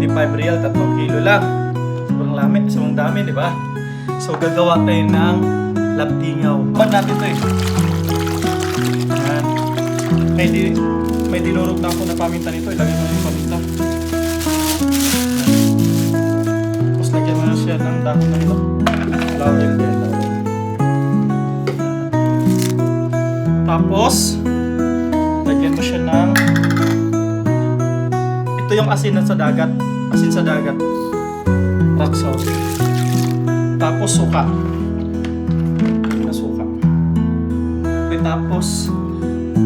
25 real, 3 kilo lang. Sobrang dami, di ba? So, gagawa tayo ng labtingaw. Pan natin ito eh. Ayan. May dinurog na ako na paminta nito. Ilagay mo yung paminta. Tapos lagyan mo na siya ng dahon na ito. Laurel din. Tapos, lagyan mo siya ng... Ito yung asin sa dagat. Asin sa dagat. Rock salt. Tapos suka. Na suka. Okay,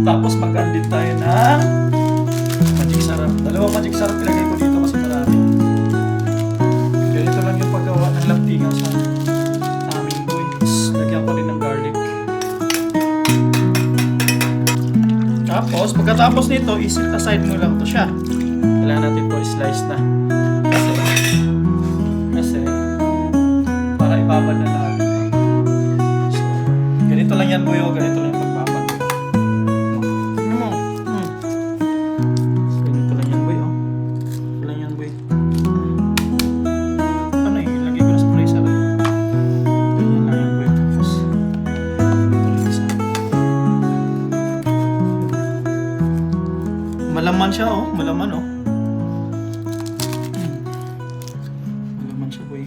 tapos mag-andin tayo ng magic sarap. 2 magic sarap ilagay ko dito kasi marami. Ganito lang yung paggawa ng labtingaw sa aming boy. Lagyan ko din ng garlic. Tapos, pagkatapos nito, isit aside mo lang to siya. Kailangan natin to slice na. Kasi para ibabad na natin. So, ganito lang yan boy. Ganito lang yung pagbabad. Tignan mo. Ganito lang yan boy. Ganito lang yan boy. Ano yung ilagay ko na sa freezer. Ganyan lang yan boy. Tapos malaman siya malaman malaman siya boy.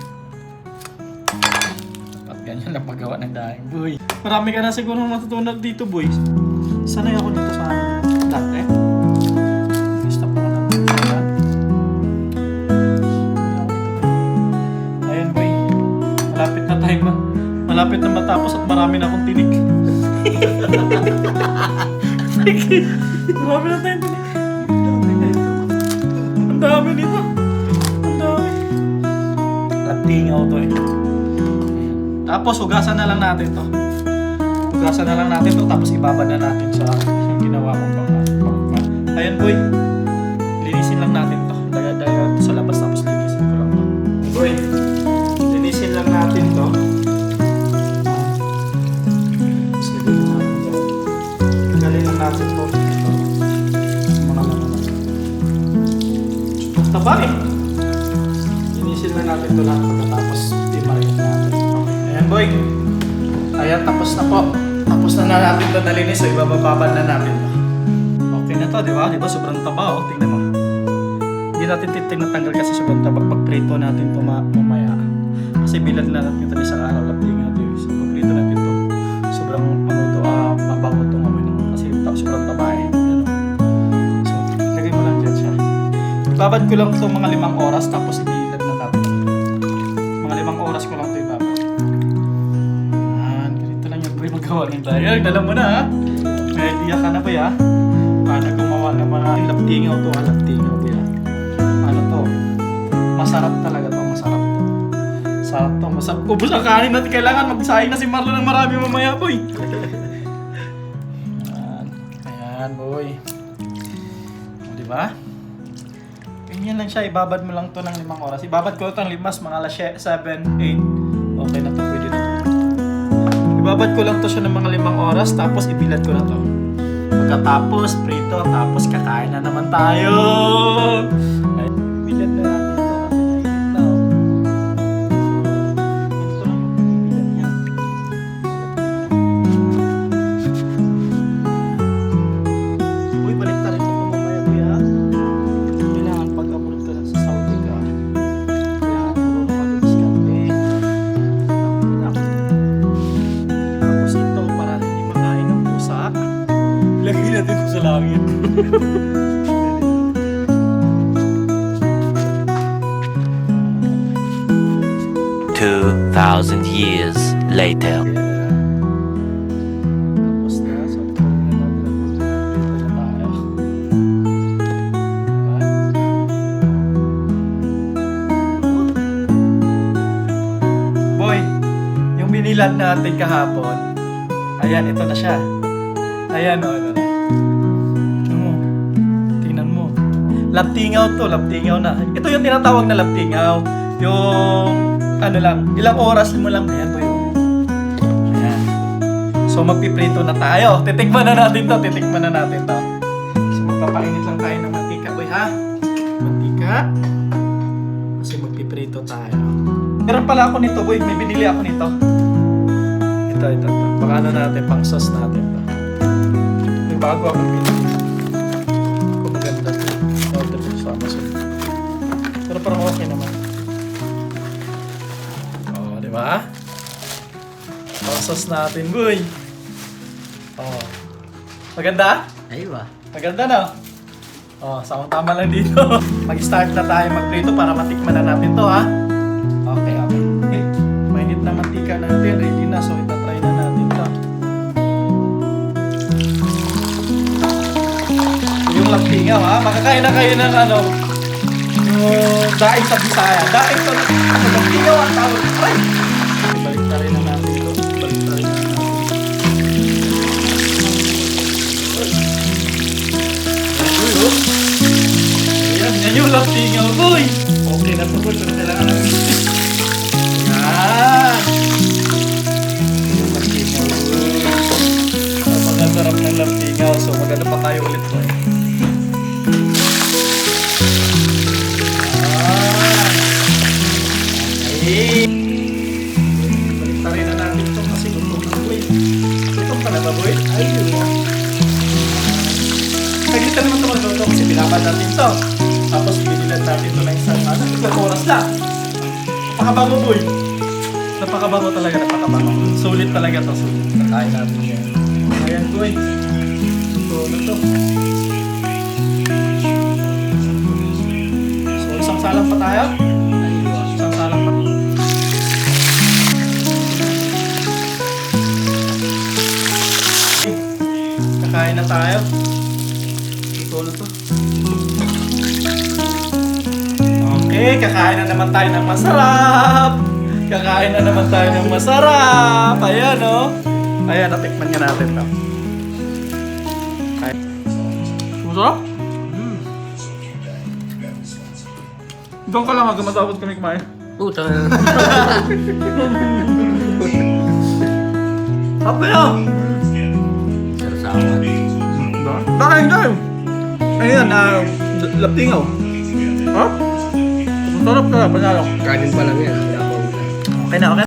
At ganyan lang paggawa ng daing boy. Marami ka na siguro matutunan dito boy. Sanay ako dito sa amin dati. Stop mo na natin. Ayan boy. Malapit na matapos at marami na akong tinik. Marami na tayong tinik. Ang dami nito. Ang dami. Labtingaw to eh. Tapos hugasan na lang natin to. Tapos ibabad na natin sa yung ginawa kong baka. Ayan boy. Linisin lang natin to. Daya sa labas tapos linisin ko lang to. Boy. Linisin lang natin to. Tagalin lang natin to. Taba eh. Linisin lang natin ito lahat pagkatapos i-marinate natin. Ayan boy. Ayan, tapos na po. Tapos na natin ito nalinis. So ibabababad na natin ito. Okay na to, di ba? Di ba? Sobrang taba Tingnan mo. Hindi natin tinatanggal kasi sobrang taba. Pag-prito natin ito mamaya. Kasi bilad na natin ito isang araw. Labtingaw ito. So pag-prito natin ito. Sobrang mabango ito kasi sobrang taba eh. So, lagay mo lang dyan siya. Ibabad ko lang ito mga 5 oras tapos ibilad na natin. Mga 5 oras ko lang ito ibabad. Yan, ganito lang yung boy magawa ng tayo. Dala mo na ha. May idea ka na ba ya? Paano gumawa ng mga labtingaw to? Labtingaw ba ya? Ano to? Masarap talaga to. Masarap to. Ubus ang kanin natin. Kailangan magsahin na si Marlon ng marami mamaya boy. Ayan boy. O, diba? Ganyan lang siya, ibabad mo lang to ng 5 oras. Ibabad ko ito ng 5, mga alas 7, 8. Okay na to, pwede na to. Ibabad ko lang to siya ng mga 5 oras, tapos ibilad ko na to. Pagkatapos, prito, tapos kakain na naman tayo. Ay, bilad na natin ito kasi mainit na. Ito lang yung bilad niya. Uy, balik tayo ito mamaya kuya. Kailangan pag-abroad ka sa Saudi ka. Kaya marunong ka din diskarte. Tapos ito para hindi makain ng pusa. Lagay natin ito sa langit. 2,000 years later. Tapos na, so ito na tayo. Boy, yung binilad natin kahapon, ayan, ito na siya. Ayan o, ito na. Tingnan mo. Labtingaw to, labtingaw na. Ito yung tinatawag na labtingaw. Yung, ano lang, ilang oras mo lang. Ayan po yun. Ayan. So, magpiprito na tayo. Titikman na natin to. So, magpapainit lang tayo ng mantika, boy, ha? Mantika. Dito tayo. Meron pala ako nito, boy. May binili ako nito. Ito. Baka ano natin, pang sauce natin to. May bago akong binili. Kung maganda to. Order ko sa Amazon. Pero parang okay naman. Oh, di ba? Pang sauce natin, boy. Oh. Maganda? Aywa. Maganda na. Oh, tama lang dito. Mag-start na tayo magprito para matikman na natin to, ha? Okay. Mainit na mantika natin. Ready na. So, itatry na natin to. Yung laptingaw, ha? Makakain na kayo ng ano, yung daing sa Bisaya. Daing to. Laptingaw ang tawag. Ay! Balik na rin na natin ito. Balik na rin na natin. Yan yung laptingaw, boy! Okay na to, boy. Pero kailangan namin. Yan! Yung laptingaw, boy. Napakasarap ng laptingaw. So, maganda pa tayo ulit, boy. Okay. Balik na rin na natin ito kasi gutom na, boy. Gutom ka na ba, boy? Ayun. Nagkita naman ito magluto kasi pinapan natin ito. Tapos binilan natin ito ng isang isang oras lang. Napakabango, boy. Napakabango talaga, napakabango. Sulit talaga ito, sulit. Nakain natin yan. Ayan, boy. Ito na ito. So, isang salang pa tayo. Isang salang pa. Kakain na tayo. Ito. Okay, kakain na naman tayo ng masarap. Kakain na naman tayo ng masarap. Ayan, oh. Ayan, natikman nga natin to. Masarap? Doon ka lang hanggang matapos kami kumain. Puta. Sabi na! Sarsawan. Nakain tayo! Ayan, laptingaw. Ha? Masarap ka, panalo. Kanin pa lang yan. Okay na, okay.